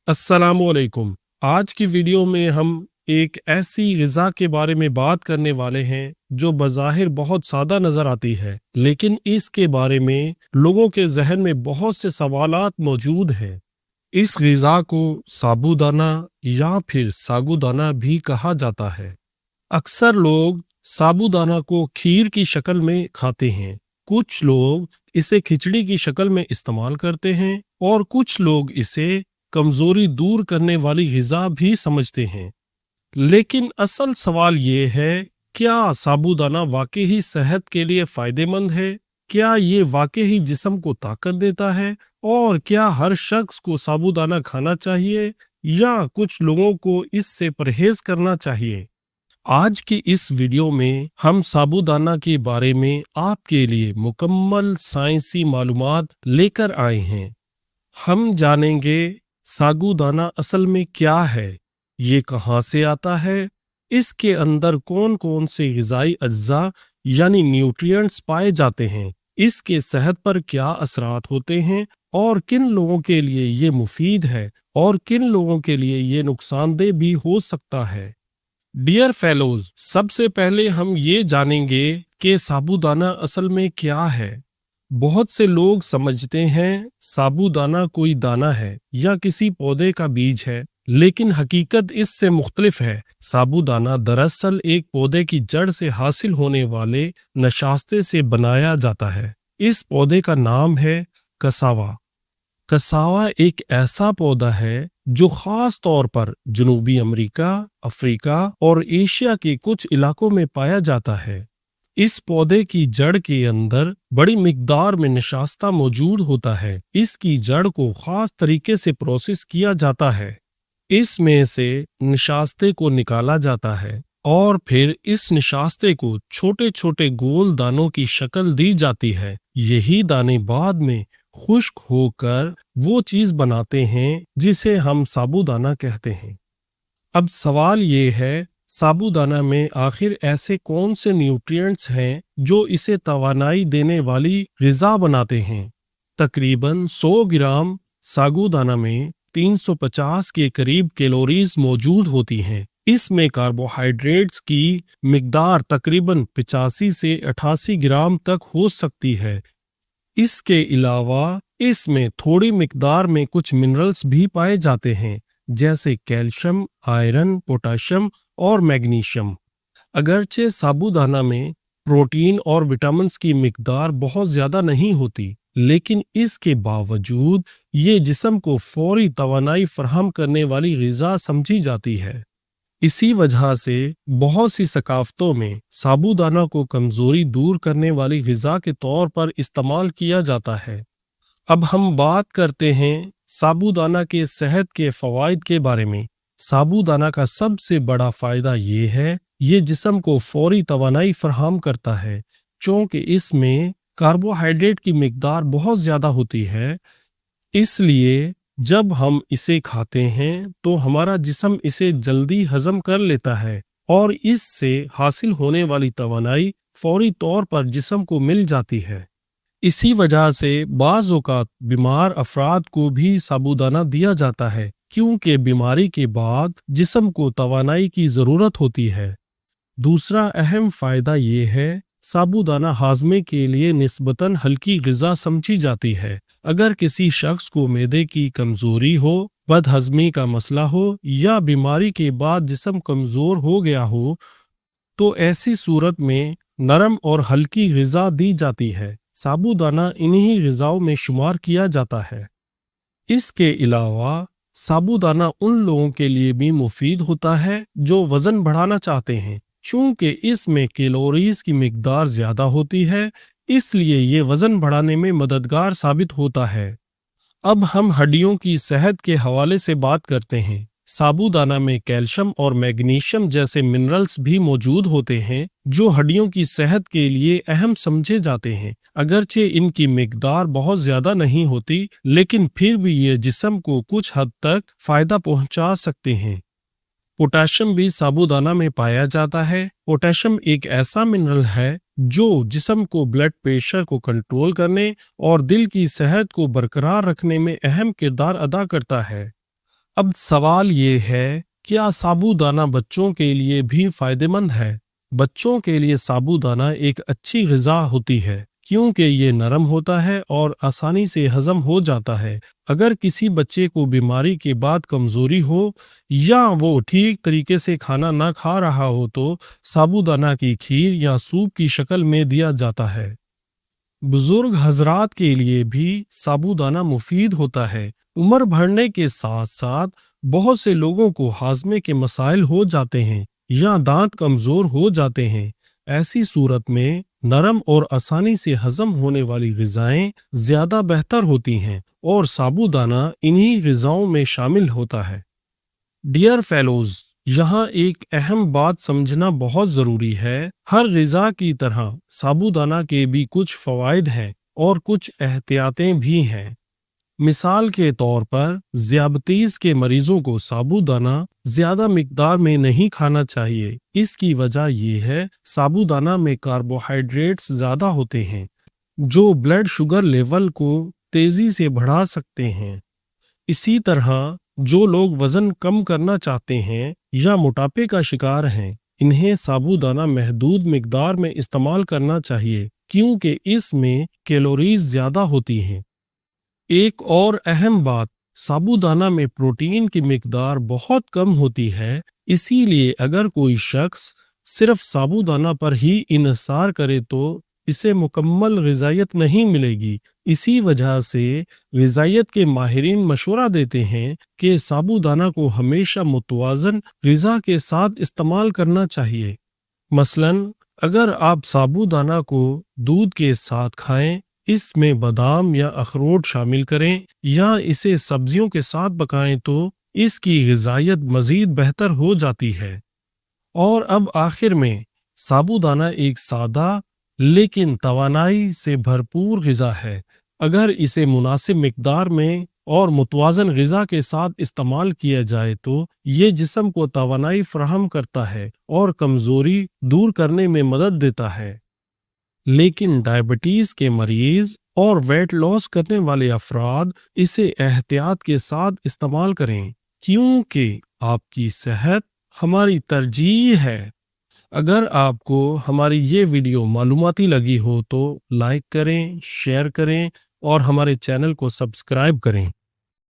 अस्सलाम वालेकुम। आज की वीडियो में हम एक ऐसी ग़िज़ा के बारे में बात करने वाले हैं जो बज़ाहिर बहुत सादा नज़र आती है, लेकिन इसके बारे में लोगों के जहन में बहुत से सवालात मौजूद हैं। इस ग़िज़ा को साबूदाना या फिर सागूदाना भी कहा जाता है। अक्सर लोग साबूदाना को खीर की शक्ल में खाते हैं, कुछ लोग इसे खिचड़ी की शक्ल में इस्तेमाल करते हैं और कुछ लोग इसे कमजोरी दूर करने वाली ग़िज़ा भी समझते हैं। लेकिन असल सवाल ये है, क्या साबूदाना वाकई ही सेहत के लिए फ़ायदेमंद है? क्या ये वाकई ही जिस्म को ताकत देता है? और क्या हर शख्स को साबूदाना खाना चाहिए या कुछ लोगों को इससे परहेज करना चाहिए? आज की इस वीडियो में हम साबूदाना के बारे में आपके लिए मुकम्मल साइंसी मालूमात लेकर आए हैं। हम जानेंगे साबूदाना असल में क्या है, ये कहाँ से आता है, इसके अंदर कौन कौन से ग़िज़ाई अज्जा यानी न्यूट्रिएंट्स पाए जाते हैं, इसके सेहत पर क्या असरात होते हैं और किन लोगों के लिए ये मुफीद है और किन लोगों के लिए ये नुकसानदेह भी हो सकता है। डियर फेलोज, सबसे पहले हम ये जानेंगे कि साबूदाना असल में क्या है। बहुत से लोग समझते हैं साबूदाना कोई दाना है या किसी पौधे का बीज है, लेकिन हकीकत इससे मुख्तलिफ है। साबूदाना दरअसल एक पौधे की जड़ से हासिल होने वाले नशास्ते से बनाया जाता है। इस पौधे का नाम है कसावा। कसावा एक ऐसा पौधा है जो खास तौर पर जनूबी अमेरिका, अफ्रीका और एशिया के कुछ इलाकों में पाया जाता है। इस पौधे की जड़ के अंदर बड़ी मिकदार में नशास्ता मौजूद होता है। इसकी जड़ को खास तरीके से प्रोसेस किया जाता है। इसमें से नशास्ते को निकाला जाता है और फिर इस नशास्ते को छोटे छोटे गोल दानों की शक्ल दी जाती है। यही दाने बाद में खुश्क होकर वो चीज बनाते हैं जिसे हम साबूदाना कहते हैं। अब सवाल ये है, साबूदाना में आखिर ऐसे कौन से न्यूट्रिएंट्स हैं जो इसे तवानाई देने वाली ग़िज़ा बनाते हैं। तकरीबन 100 ग्राम साबूदाना में 350 के करीब कैलोरीज मौजूद होती हैं। इसमें कार्बोहाइड्रेट्स की मिकदार तकरीबन 85 से 88 ग्राम तक हो सकती है। इसके अलावा इसमें थोड़ी मिकदार में कुछ मिनरल्स भी पाए जाते हैं, जैसे कैल्शियम, आयरन, पोटाशियम और मैग्नीशियम। अगरचे साबूदाना में प्रोटीन और विटामिन्स की मिकदार बहुत ज़्यादा नहीं होती, लेकिन इसके बावजूद ये जिस्म को फौरी तवानाई फराहम करने वाली ग़िज़ा समझी जाती है। इसी वजह से बहुत सी सकाफ़तों में साबूदाना को कमज़ोरी दूर करने वाली ग़िज़ा के तौर पर इस्तेमाल किया जाता है। अब हम बात करते हैं साबूदाना के सेहत के फ़वाइद के बारे में। साबूदाना का सबसे बड़ा फ़ायदा ये है, ये जिस्म को फौरी तवानाई फराहम करता है। चूँकि इसमें कार्बोहाइड्रेट की मिकदार बहुत ज़्यादा होती है, इसलिए जब हम इसे खाते हैं तो हमारा जिस्म इसे जल्दी हजम कर लेता है और इससे हासिल होने वाली तवानाई फौरी तौर पर जिस्म को मिल जाती है। इसी वजह से बाज़ औक़ात बीमार अफराद को भी साबूदाना दिया जाता है, क्योंकि बीमारी के बाद जिस्म को तवानाई की ज़रूरत होती है। दूसरा अहम फ़ायदा ये है, साबूदाना हाजमे के लिए निस्बतन हल्की ग़िज़ा समझी जाती है। अगर किसी शख्स को मैदे की कमज़ोरी हो, बदहज़मी का मसला हो या बीमारी के बाद जिस्म कमज़ोर हो गया हो, तो ऐसी सूरत में नरम और हल्की ग़िज़ा दी जाती है। साबूदाना इन्हीं ग़िज़ाओं में शुमार किया जाता है। इसके अलावा साबूदाना उन लोगों के लिए भी मुफीद होता है जो वज़न बढ़ाना चाहते हैं। चूँकि इसमें कैलोरीज की मिकदार ज़्यादा होती है, इसलिए ये वज़न बढ़ाने में मददगार साबित होता है। अब हम हड्डियों की सेहत के हवाले से बात करते हैं। साबूदाना में कैल्शियम और मैग्नीशियम जैसे मिनरल्स भी मौजूद होते हैं जो हड्डियों की सेहत के लिए अहम समझे जाते हैं। अगरचे इनकी मिकदार बहुत ज़्यादा नहीं होती, लेकिन फिर भी ये जिस्म को कुछ हद तक फ़ायदा पहुंचा सकते हैं। पोटाशियम भी साबूदाना में पाया जाता है। पोटाशियम एक ऐसा मिनरल है जो जिस्म को ब्लड प्रेशर को कंट्रोल करने और दिल की सेहत को बरकरार रखने में अहम किरदार अदा करता है। اب سوال یہ ہے، کیا سابودانہ بچوں کے لیے بھی فائدہ مند ہے؟ بچوں کے لیے سابودانہ ایک اچھی غذا ہوتی ہے کیونکہ یہ نرم ہوتا ہے اور آسانی سے ہضم ہو جاتا ہے۔ اگر کسی بچے کو بیماری کے بعد کمزوری ہو یا وہ ٹھیک طریقے سے کھانا نہ کھا رہا ہو تو سابودانہ کی کھیر یا سوپ کی شکل میں دیا جاتا ہے۔ بزرگ حضرات کے لیے بھی سابودانہ مفید ہوتا ہے۔ عمر بڑھنے کے ساتھ ساتھ بہت سے لوگوں کو ہاضمے کے مسائل ہو جاتے ہیں یا دانت کمزور ہو جاتے ہیں۔ ایسی صورت میں نرم اور آسانی سے ہضم ہونے والی غذائیں زیادہ بہتر ہوتی ہیں اور سابودانہ انہی غذاؤں میں شامل ہوتا ہے۔ ڈیئر فیلوز، یہاں ایک اہم بات سمجھنا بہت ضروری ہے۔ ہر غذا کی طرح سابودانہ کے بھی کچھ فوائد ہیں اور کچھ احتیاطیں بھی ہیں۔ مثال کے طور پر ذیابیطس کے مریضوں کو سابودانہ زیادہ مقدار میں نہیں کھانا چاہیے۔ اس کی وجہ یہ ہے سابودانہ میں کاربوہائیڈریٹس زیادہ ہوتے ہیں جو بلڈ شوگر لیول کو تیزی سے بڑھا سکتے ہیں۔ اسی طرح جو لوگ وزن کم کرنا چاہتے ہیں یا موٹاپے کا شکار ہیں، انہیں سابودانہ محدود مقدار میں استعمال کرنا چاہیے کیونکہ اس میں کیلوریز زیادہ ہوتی ہیں۔ ایک اور اہم بات، سابودانہ میں پروٹین کی مقدار بہت کم ہوتی ہے، اسی لیے اگر کوئی شخص صرف سابودانہ پر ہی انحصار کرے تو اسے مکمل غذائیت نہیں ملے گی۔ اسی وجہ سے غذائیت کے ماہرین مشورہ دیتے ہیں کہ سابودانہ کو ہمیشہ متوازن غذا کے ساتھ استعمال کرنا چاہیے۔ مثلاً اگر آپ سابودانہ کو دودھ کے ساتھ کھائیں، اس میں بادام یا اخروٹ شامل کریں یا اسے سبزیوں کے ساتھ پکائیں تو اس کی غذائیت مزید بہتر ہو جاتی ہے۔ اور اب آخر میں، سابودانہ ایک سادہ لیکن توانائی سے بھرپور غذا ہے۔ اگر اسے مناسب مقدار میں اور متوازن غذا کے ساتھ استعمال کیا جائے تو یہ جسم کو توانائی فراہم کرتا ہے اور کمزوری دور کرنے میں مدد دیتا ہے۔ لیکن ڈائبٹیز کے مریض اور ویٹ لاس کرنے والے افراد اسے احتیاط کے ساتھ استعمال کریں کیونکہ آپ کی صحت ہماری ترجیح ہے۔ اگر آپ کو ہماری یہ ویڈیو معلوماتی لگی ہو تو لائک کریں، شیئر کریں اور ہمارے چینل کو سبسکرائب کریں۔